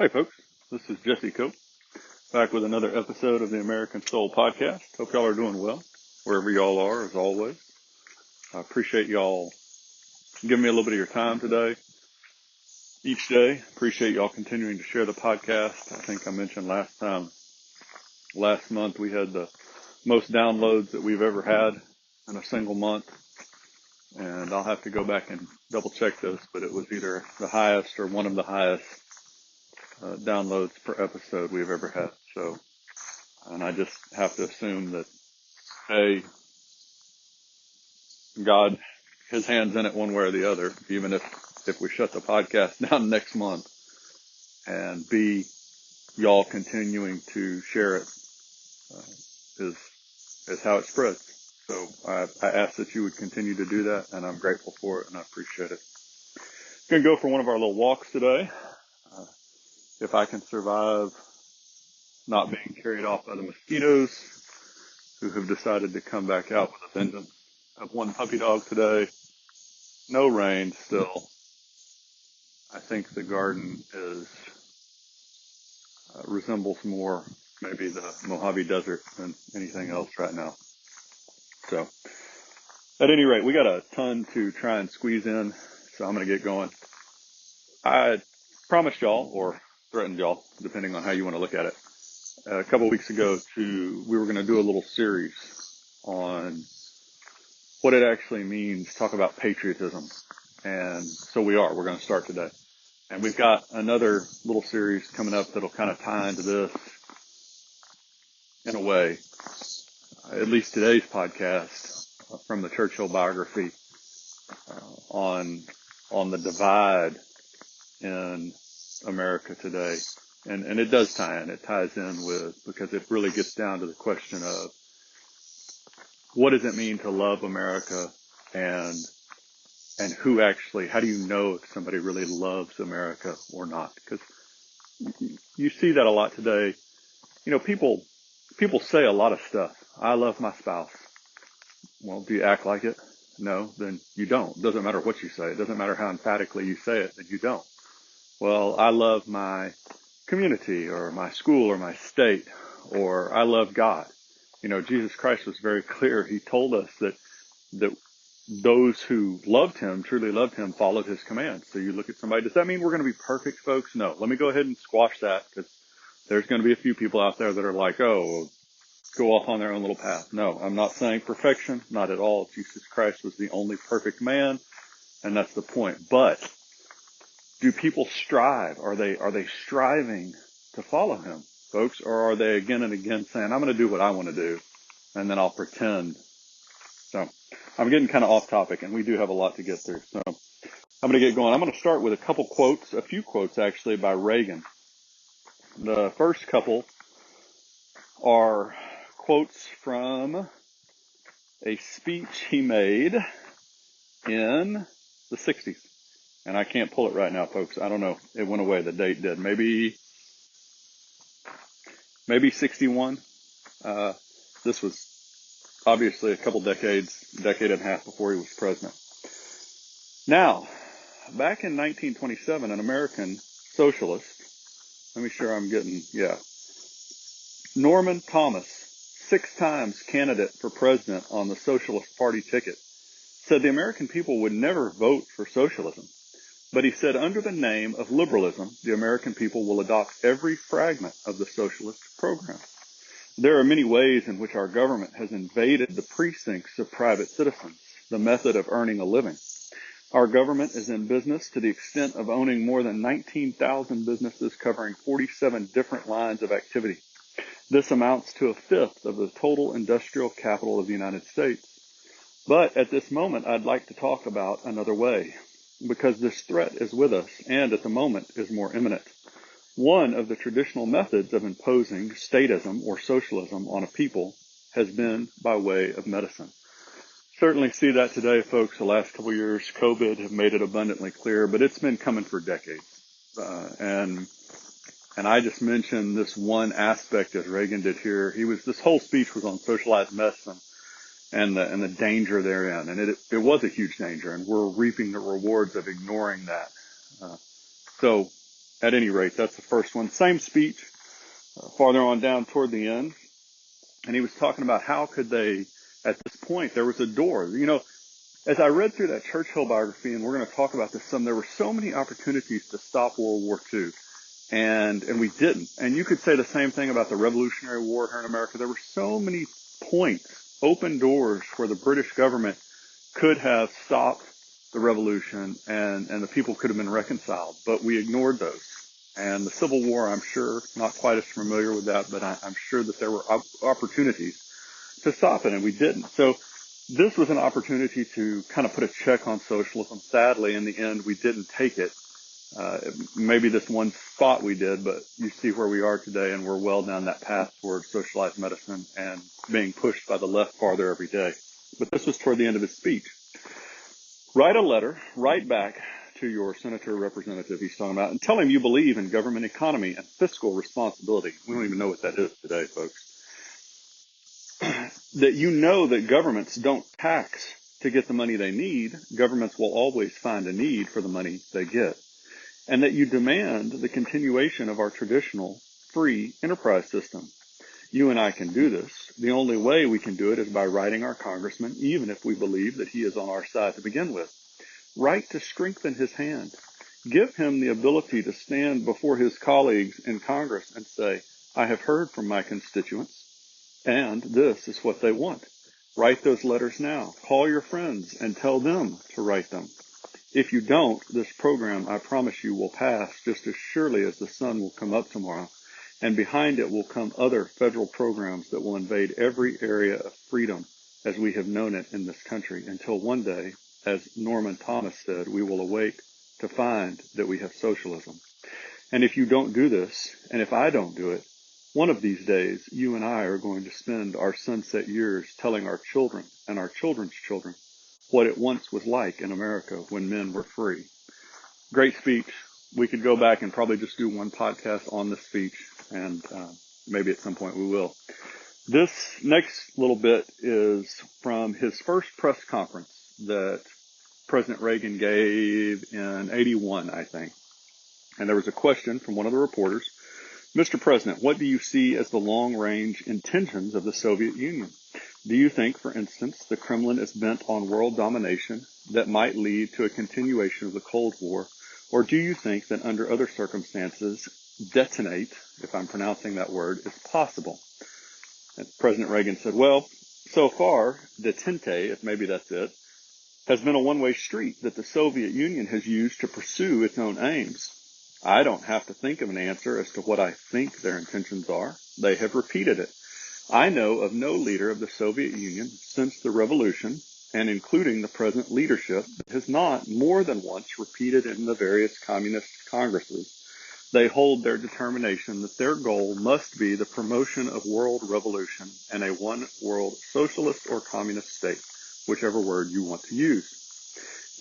Hey folks, this is Jesse Cope, back with another episode of the American Soul Podcast. Hope y'all are doing well, wherever y'all are, as always. I appreciate y'all giving me a little bit of your time today, each day. Appreciate y'all continuing to share the podcast. I think I mentioned last month we had the most downloads that we've ever had in a single month. And I'll have to go back and double check this, but it was either the highest or one of the highest downloads per episode we've ever had. So, and I just have to assume that A, God, his hand's in it one way or the other, even if we shut the podcast down next month, and B, y'all continuing to share it is how it spreads. So I ask that you would continue to do that, and I'm grateful for it, and I appreciate it. Going to go for one of our little walks today. If I can survive not being carried off by the mosquitoes who have decided to come back out with a vengeance. I have one puppy dog today. No rain still. I think the garden resembles more maybe the Mojave Desert than anything else right now. So at any rate, we got a ton to try and squeeze in, so I'm going to get going. I promised y'all, or threatened y'all, depending on how you want to look at it, a couple of weeks ago we were going to do a little series on what it actually means, talk about patriotism. And so we're going to start today. And we've got another little series coming up that'll kind of tie into this in a way, at least today's podcast from the Churchill biography on the divide in America today. And it does tie in. It ties in because it really gets down to the question of what does it mean to love America, and how do you know if somebody really loves America or not? Because you see that a lot today. You know, people say a lot of stuff. I love my spouse. Well, do you act like it? No, then you don't. It doesn't matter what you say. It doesn't matter how emphatically you say it, then you don't. Well, I love my community or my school or my state, or I love God. You know, Jesus Christ was very clear. He told us that those who loved him, truly loved him, followed his commands. So you look at somebody, does that mean we're going to be perfect, folks? No. Let me go ahead and squash that, because there's going to be a few people out there that are like, oh, go off on their own little path. No, I'm not saying perfection, not at all. Jesus Christ was the only perfect man, and that's the point. But do people strive? Are they striving to follow him, folks? Or are they again and again saying, I'm going to do what I want to do, and then I'll pretend? So I'm getting kind of off topic, and we do have a lot to get through. So I'm going to get going. I'm going to start with a few quotes actually by Reagan. The first couple are quotes from a speech he made in the 60s. And I can't pull it right now, folks. I don't know. It went away. The date did. Maybe 61. This was obviously a decade and a half before he was president. Now, back in 1927, an American socialist, let me sure I'm getting, Norman Thomas, 6 times candidate for president on the Socialist Party ticket, said the American people would never vote for socialism. But he said under the name of liberalism, the American people will adopt every fragment of the socialist program. There are many ways in which our government has invaded the precincts of private citizens, the method of earning a living. Our government is in business to the extent of owning more than 19,000 businesses covering 47 different lines of activity. This amounts to a fifth of the total industrial capital of the United States. But at this moment, I'd like to talk about another way, because this threat is with us and at the moment is more imminent. One of the traditional methods of imposing statism or socialism on a people has been by way of medicine. Certainly see that today, folks. The last couple of years, COVID have made it abundantly clear, but it's been coming for decades. And I just mentioned this one aspect as Reagan did here. This whole speech was on socialized medicine and the danger therein. And it was a huge danger, and we're reaping the rewards of ignoring that. So at any rate, that's the first one. Same speech, farther on down toward the end. And he was talking about how could they, at this point, there was a door. You know, as I read through that Churchill biography, and we're going to talk about this some, there were so many opportunities to stop World War II. And we didn't. And you could say the same thing about the Revolutionary War here in America. There were so many points, open doors where the British government could have stopped the revolution and the people could have been reconciled, but we ignored those. And the Civil War, I'm sure, not quite as familiar with that, but I'm sure that there were opportunities to stop it, and we didn't. So this was an opportunity to kind of put a check on socialism. Sadly, in the end, we didn't take it. Maybe this one spot we did, but you see where we are today, and we're well down that path toward socialized medicine and being pushed by the left farther every day. But this was toward the end of his speech. Write a letter, write back to your senator or representative he's talking about, and tell him you believe in government economy and fiscal responsibility. We don't even know what that is today, folks. That you know that governments don't tax to get the money they need. Governments will always find a need for the money they get. And that you demand the continuation of our traditional free enterprise system. You and I can do this. The only way we can do it is by writing our congressman, even if we believe that he is on our side to begin with. Write to strengthen his hand. Give him the ability to stand before his colleagues in Congress and say, I have heard from my constituents, and this is what they want. Write those letters now. Call your friends and tell them to write them. If you don't, this program, I promise you, will pass just as surely as the sun will come up tomorrow. And behind it will come other federal programs that will invade every area of freedom as we have known it in this country until one day, as Norman Thomas said, we will awake to find that we have socialism. And if you don't do this, and if I don't do it, one of these days, you and I are going to spend our sunset years telling our children and our children's children what it once was like in America when men were free. Great speech. We could go back and probably just do one podcast on this speech, and maybe at some point we will. This next little bit is from his first press conference that President Reagan gave in 81, I think. And there was a question from one of the reporters. Mr. President, what do you see as the long-range intentions of the Soviet Union? Do you think, for instance, the Kremlin is bent on world domination that might lead to a continuation of the Cold War? Or do you think that under other circumstances, detonate, if I'm pronouncing that word, is possible? And President Reagan said, well, so far, detente, if maybe that's it, has been a one-way street that the Soviet Union has used to pursue its own aims. I don't have to think of an answer as to what I think their intentions are. They have repeated it. I know of no leader of the Soviet Union since the revolution, and including the present leadership, that has not more than once repeated in the various communist congresses. They hold their determination that their goal must be the promotion of world revolution and a one world socialist or communist state, whichever word you want to use.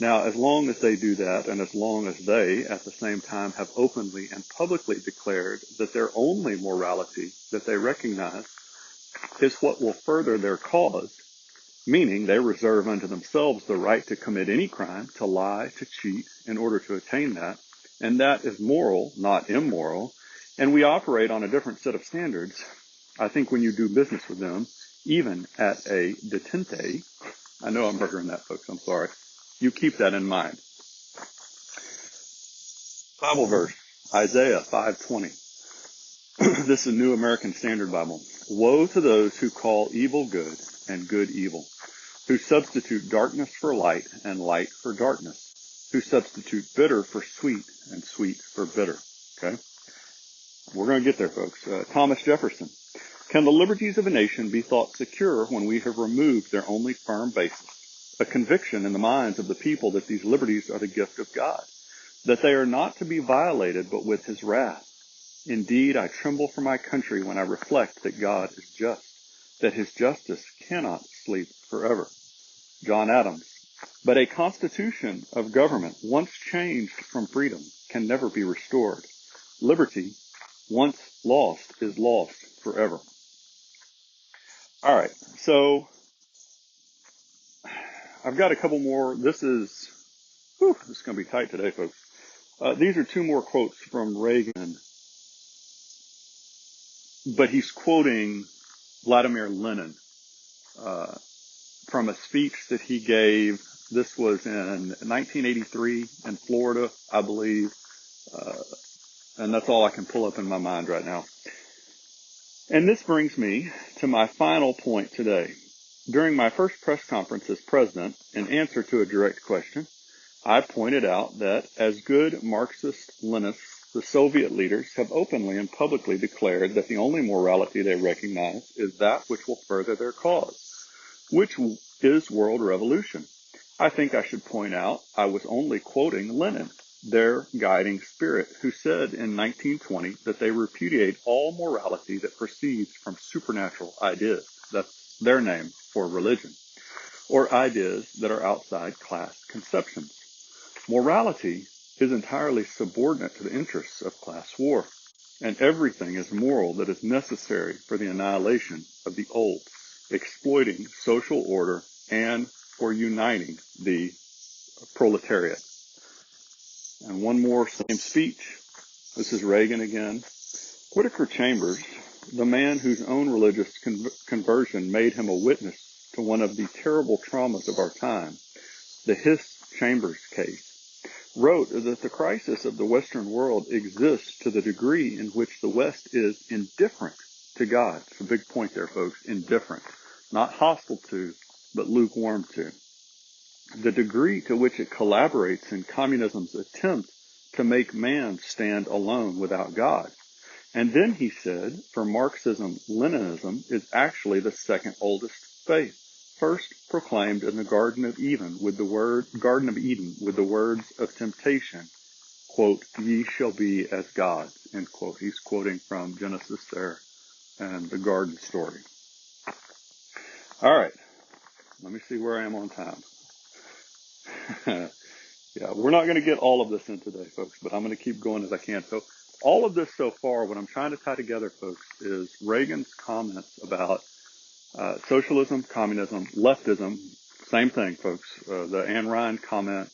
Now, as long as they do that, and as long as they, at the same time, have openly and publicly declared that their only morality that they recognize is what will further their cause, meaning they reserve unto themselves the right to commit any crime, to lie, to cheat, in order to attain that, and that is moral, not immoral, and we operate on a different set of standards. I think when you do business with them, even at a detente, I know I'm murdering that, folks, I'm sorry. You keep that in mind. Bible verse, Isaiah 5:20. This is New American Standard Bible. Woe to those who call evil good and good evil, who substitute darkness for light and light for darkness, who substitute bitter for sweet and sweet for bitter. Okay? We're going to get there, folks. Thomas Jefferson. Can the liberties of a nation be thought secure when we have removed their only firm basis? A conviction in the minds of the people that these liberties are the gift of God, that they are not to be violated but with his wrath. Indeed, I tremble for my country when I reflect that God is just, that his justice cannot sleep forever. John Adams. But a constitution of government once changed from freedom can never be restored. Liberty, once lost, is lost forever. All right, so I've got a couple more. This is going to be tight today, folks. These are two more quotes from Reagan, but he's quoting Vladimir Lenin from a speech that he gave. This was in 1983 in Florida, I believe, and that's all I can pull up in my mind right now. And this brings me to my final point today. During my first press conference as president, in answer to a direct question, I pointed out that as good Marxist-Leninists, the Soviet leaders have openly and publicly declared that the only morality they recognize is that which will further their cause, which is world revolution. I think I should point out I was only quoting Lenin, their guiding spirit, who said in 1920 that they repudiate all morality that proceeds from supernatural ideas. That's their name for religion, or ideas that are outside class conceptions. Morality is entirely subordinate to the interests of class war, and everything is moral that is necessary for the annihilation of the old, exploiting social order and for uniting the proletariat. And one more same speech. This is Reagan again. Whittaker Chambers, the man whose own religious conversion made him a witness to one of the terrible traumas of our time, the Hiss-Chambers case, wrote that the crisis of the Western world exists to the degree in which the West is indifferent to God. It's a big point there, folks. Indifferent. Not hostile to, but lukewarm to. The degree to which it collaborates in communism's attempt to make man stand alone without God. And then he said, for Marxism, Leninism is actually the second oldest faith, first proclaimed in the Garden of Eden with the words of temptation, quote, ye shall be as gods, end quote. He's quoting from Genesis there and the garden story. All right, let me see where I am on time. Yeah, we're not going to get all of this in today, folks, but I'm going to keep going as I can. So all of this so far, what I'm trying to tie together, folks, is Reagan's comments about socialism, communism, leftism, same thing, folks. The Ayn Rand comment,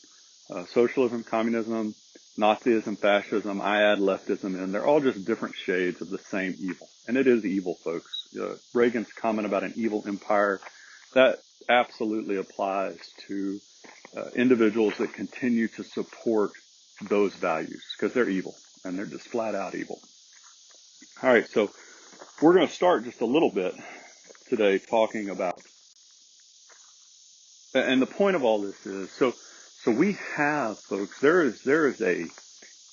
socialism, communism, Nazism, fascism, I add leftism in. They're all just different shades of the same evil. And it is evil, folks. Reagan's comment about an evil empire, that absolutely applies to individuals that continue to support those values because they're evil and they're just flat out evil. All right, so we're going to start just a little bit today talking about, and the point of all this is, so we have, folks, there is a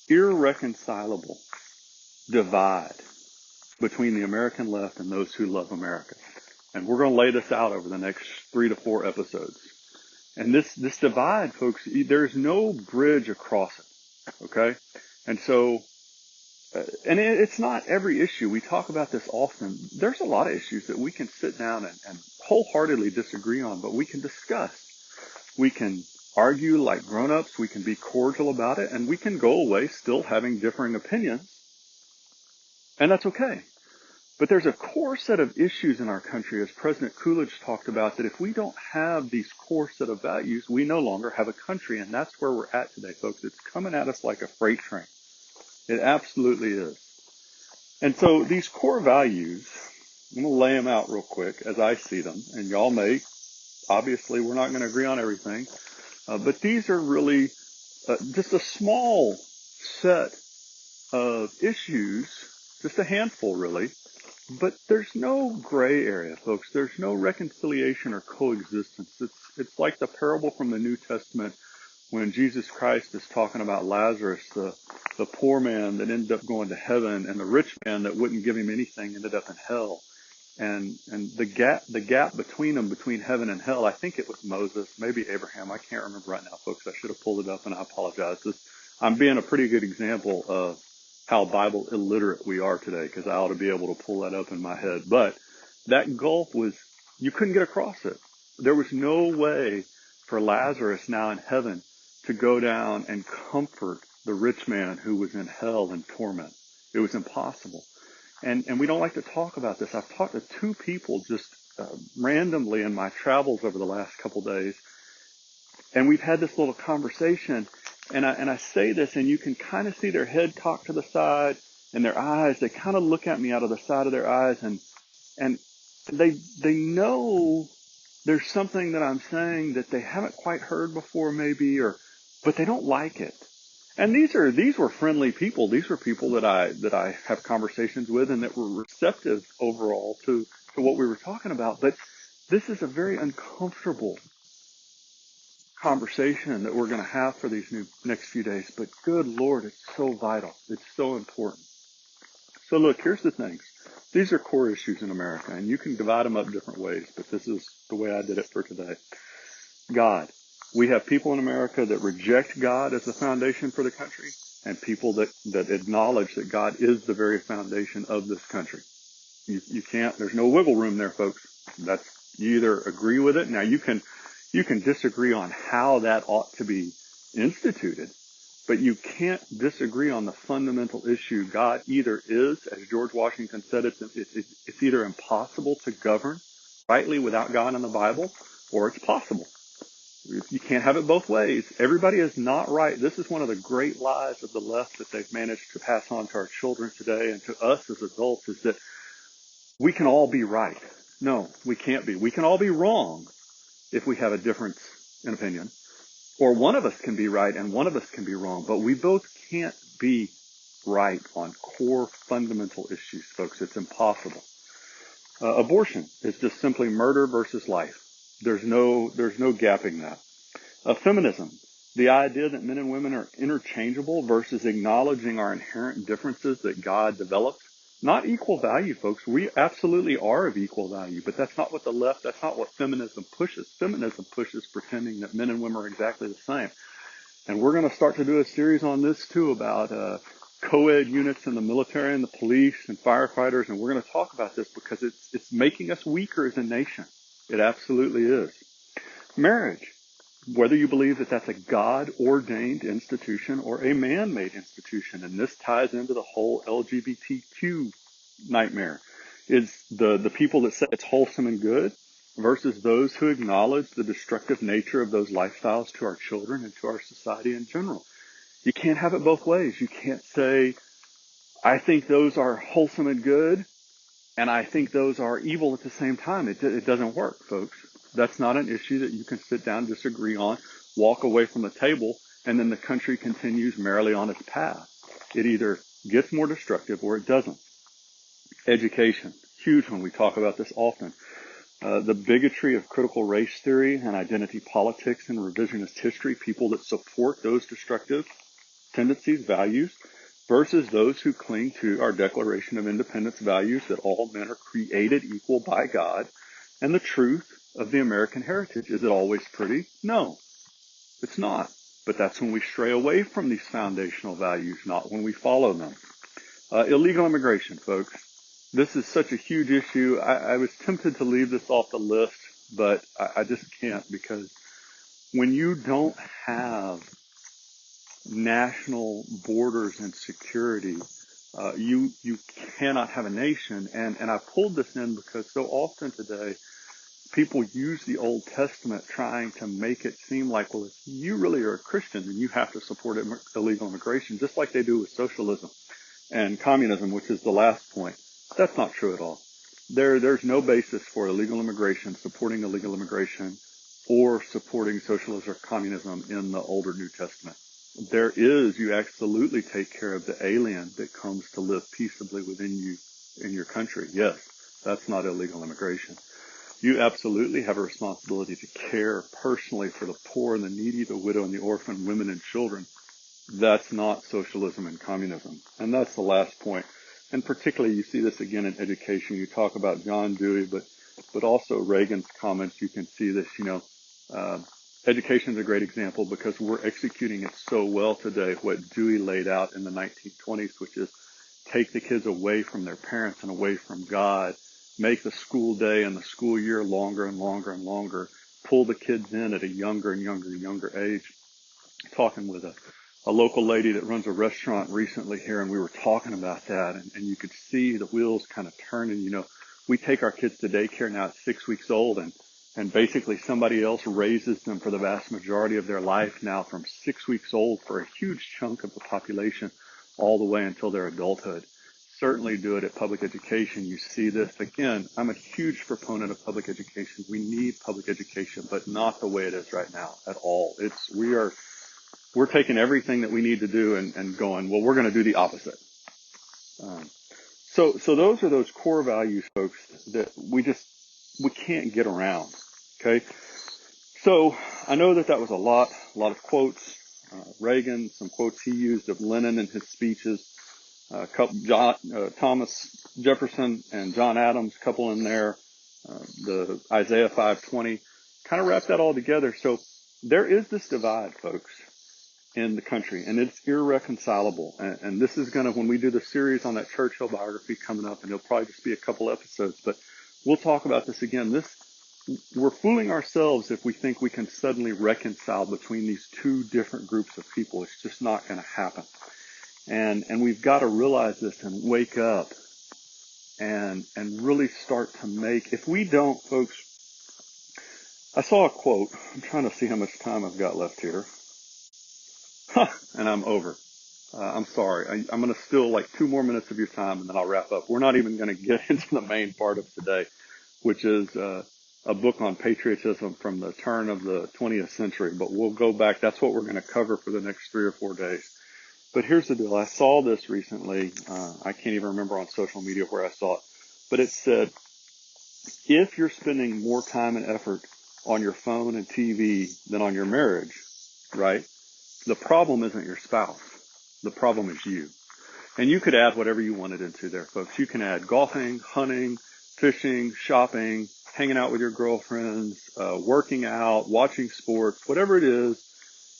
irreconcilable divide between the American left and those who love America. And we're going to lay this out over the next 3 to 4 episodes. And this divide, folks, there's no bridge across it, okay? And so, and it's not every issue. We talk about this often. There's a lot of issues that we can sit down and wholeheartedly disagree on, but we can discuss. We can argue like grown-ups. We can be cordial about it, and we can go away still having differing opinions. And that's okay. But there's a core set of issues in our country, as President Coolidge talked about, that if we don't have these core set of values, we no longer have a country. And that's where we're at today, folks. It's coming at us like a freight train. It absolutely is. And so these core values, I'm going to lay them out real quick as I see them. And y'all may, obviously, we're not going to agree on everything. But these are really just a small set of issues, just a handful, really. But there's no gray area, folks. There's no reconciliation or coexistence. It's like the parable from the New Testament when Jesus Christ is talking about Lazarus, the poor man that ended up going to heaven, and the rich man that wouldn't give him anything ended up in hell. And the gap between them, between heaven and hell, I think it was Moses, maybe Abraham. I can't remember right now, folks. I should have pulled it up, and I apologize. I'm being a pretty good example of how Bible illiterate we are today, because I ought to be able to pull that up in my head. But that gulf you couldn't get across it. There was no way for Lazarus now in heaven to go down and comfort the rich man who was in hell and torment. It was impossible. And we don't like to talk about this. I've talked to 2 people just randomly in my travels over the last couple days, and we've had this little conversation. And I say this, and you can kind of see their head cocked to the side and their eyes, they kind of look at me out of the side of their eyes, and they know there's something that I'm saying that they haven't quite heard before maybe, but they don't like it. And these were friendly people. These were people that I have conversations with and that were receptive overall to what we were talking about. But this is a very uncomfortable conversation that we're going to have for these next few days. But good Lord, it's so vital. It's so important. So look, here's the things. These are core issues in America, and you can divide them up different ways, but this is the way I did it for today. God. We have people in America that reject God as the foundation for the country, and people that acknowledge that God is the very foundation of this country. You can't, there's no wiggle room there, folks. You either agree with it. Now you can disagree on how that ought to be instituted, but you can't disagree on the fundamental issue. God either is, as George Washington said, it's either impossible to govern rightly without God in the Bible, or it's possible. You can't have it both ways. Everybody is not right. This is one of the great lies of the left that they've managed to pass on to our children today and to us as adults, is that we can all be right. No, we can't be. We can all be wrong if we have a difference in opinion. Or one of us can be right and one of us can be wrong, but we both can't be right on core fundamental issues, folks. It's impossible. Abortion is just simply murder versus life. There's no gapping that. Feminism, the idea that men and women are interchangeable versus acknowledging our inherent differences that God developed. Not equal value, folks. We absolutely are of equal value, but that's not what that's not what feminism pushes. Feminism pushes pretending that men and women are exactly the same. And we're going to start to do a series on this too about co-ed units in the military and the police and firefighters, and we're going to talk about this because it's making us weaker as a nation. It absolutely is. Marriage. Whether you believe that that's a God-ordained institution or a man-made institution, and this ties into the whole LGBTQ nightmare, is the people that say it's wholesome and good versus those who acknowledge the destructive nature of those lifestyles to our children and to our society in general. You can't have it both ways. You can't say, I think those are wholesome and good, and I think those are evil at the same time. It doesn't work, folks. That's not an issue that you can sit down, disagree on, walk away from the table, and then the country continues merrily on its path. It either gets more destructive or it doesn't. Education, huge one. We talk about this often. The bigotry of critical race theory and identity politics and revisionist history, people that support those destructive tendencies, values, versus those who cling to our Declaration of Independence values that all men are created equal by God, and the truth of the American heritage. Is it always pretty? No, it's not. But that's when we stray away from these foundational values, not when we follow them. Illegal immigration, folks. This is such a huge issue. I was tempted to leave this off the list, but I just can't, because when you don't have national borders and security, you cannot have a nation. And I pulled this in because so often today, people use the Old Testament trying to make it seem like, well, if you really are a Christian, then you have to support illegal immigration, just like they do with socialism and communism, which is the last point. That's not true at all. There's no basis for illegal immigration, supporting illegal immigration, or supporting socialism or communism in the older New Testament. There is, you absolutely take care of the alien that comes to live peaceably within you in your country. Yes, that's not illegal immigration. You absolutely have a responsibility to care personally for the poor and the needy, the widow and the orphan, women and children. That's not socialism and communism. And that's the last point. And particularly you see this again in education. You talk about John Dewey, but also Reagan's comments. You can see this, education is a great example because we're executing it so well today, what Dewey laid out in the 1920s, which is take the kids away from their parents and away from God, make the school day and the school year longer and longer and longer, pull the kids in at a younger and younger age. Talking with a local lady that runs a restaurant recently here, and we were talking about that, and you could see the wheels kind of turning. We take our kids to daycare now at 6 weeks old, and And basically somebody else raises them for the vast majority of their life now from 6 weeks old for a huge chunk of the population all the way until their adulthood. Certainly do it at public education. You see this. Again, I'm a huge proponent of public education. We need public education, but not the way it is right now at all. We're taking everything that we need to do and going, well, we're going to do the opposite. So those are those core values, folks, that we can't get around. Okay. So I know that was a lot of quotes. Reagan, some quotes he used of Lenin in his speeches. Thomas Jefferson and John Adams, couple in there. The Isaiah 5:20, kind of wrap that all together. So there is this divide, folks, in the country, and it's irreconcilable. And this is when we do the series on that Churchill biography coming up, and it'll probably just be a couple episodes, but we'll talk about this again. We're fooling ourselves if we think we can suddenly reconcile between these two different groups of people. It's just not going to happen. And we've got to realize this and wake up and really start to make, if we don't, folks, I saw a quote. I'm trying to see how much time I've got left here. And I'm over. I'm sorry. I'm going to steal like 2 more minutes of your time and then I'll wrap up. We're not even going to get into the main part of today, which is a book on patriotism from the turn of the 20th century. But we'll go back. That's what we're going to cover for the next 3 or 4 days. But here's the deal. I saw this recently. I can't even remember on social media where I saw it. But it said, if you're spending more time and effort on your phone and TV than on your marriage, right? The problem isn't your spouse. The problem is you. And you could add whatever you wanted into there, folks. You can add golfing, hunting, fishing, shopping, hanging out with your girlfriends, working out, watching sports, whatever it is.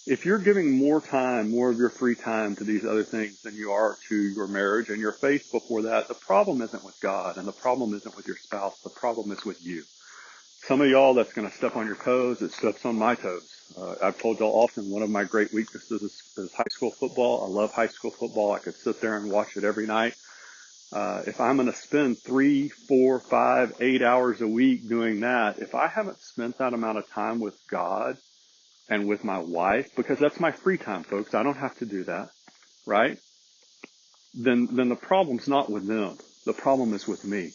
If you're giving more of your free time to these other things than you are to your marriage and your faith before that, the problem isn't with God and the problem isn't with your spouse. The problem is with you. Some of y'all, that's going to step on your toes. It steps on my toes. I've told y'all often one of my great weaknesses is high school football. I love high school football. I could sit there and watch it every night. If I'm going to spend 3, 4, 5, 8 hours a week doing that, if I haven't spent that amount of time with God and with my wife, because that's my free time, folks, I don't have to do that, right? Then the problem's not with them. The problem is with me.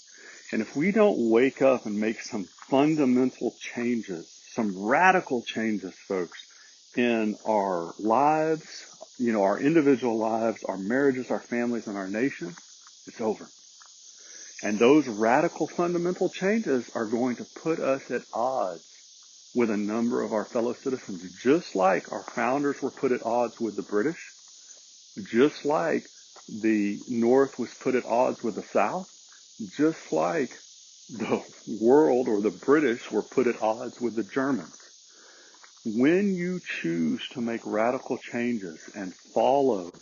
And if we don't wake up and make some fundamental changes, some radical changes, folks, in our lives, our individual lives, our marriages, our families, and our nation, it's over. And those radical fundamental changes are going to put us at odds with a number of our fellow citizens, just like our founders were put at odds with the British, just like the North was put at odds with the South, just like the world or the British were put at odds with the Germans. When you choose to make radical changes and follow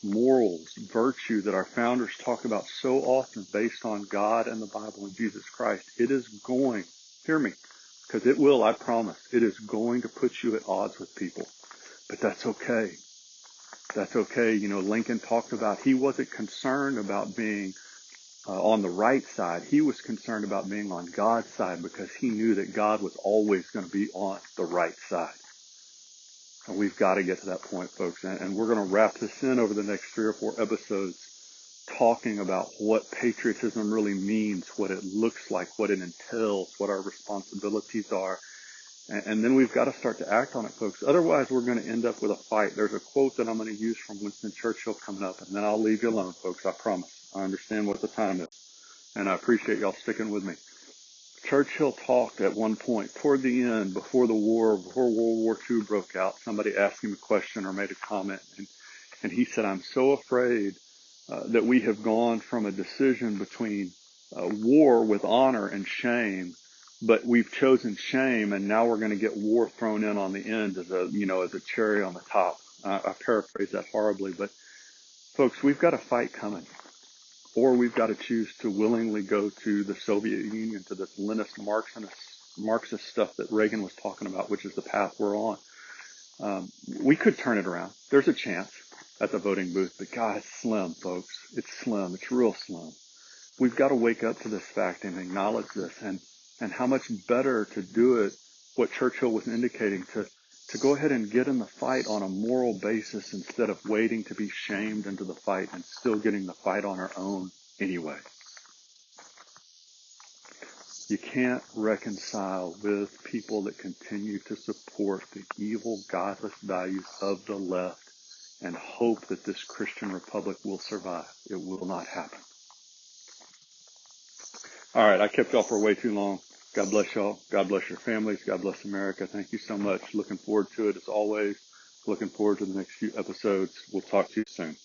morals, virtue that our founders talk about so often based on God and the Bible and Jesus Christ, it is going, hear me, because it will, I promise, it is going to put you at odds with people. But that's okay. That's okay. Lincoln talked about, he wasn't concerned about being on the right side. He was concerned about being on God's side because he knew that God was always going to be on the right side. And we've got to get to that point, folks. And we're going to wrap this in over the next 3 or 4 episodes talking about what patriotism really means, what it looks like, what it entails, what our responsibilities are. And then we've got to start to act on it, folks. Otherwise, we're going to end up with a fight. There's a quote that I'm going to use from Winston Churchill coming up, and then I'll leave you alone, folks. I promise. I understand what the time is, and I appreciate y'all sticking with me. Churchill talked at one point toward the end, before World War II broke out. Somebody asked him a question or made a comment, and he said, I'm so afraid that we have gone from a decision between war with honor and shame, but we've chosen shame, and now we're going to get war thrown in on the end as a cherry on the top. I paraphrase that horribly, but folks, we've got a fight coming. Or we've got to choose to willingly go to the Soviet Union, to this Leninist Marxist stuff that Reagan was talking about, which is the path we're on. We could turn it around. There's a chance at the voting booth, but God, it's slim, folks. It's slim. It's real slim. We've got to wake up to this fact and acknowledge this. And And how much better to do it, what Churchill was indicating, to go ahead and get in the fight on a moral basis instead of waiting to be shamed into the fight and still getting the fight on our own anyway. You can't reconcile with people that continue to support the evil, godless values of the left and hope that this Christian republic will survive. It will not happen. All right, I kept y'all for way too long. God bless y'all. God bless your families. God bless America. Thank you so much. Looking forward to it as always. Looking forward to the next few episodes. We'll talk to you soon.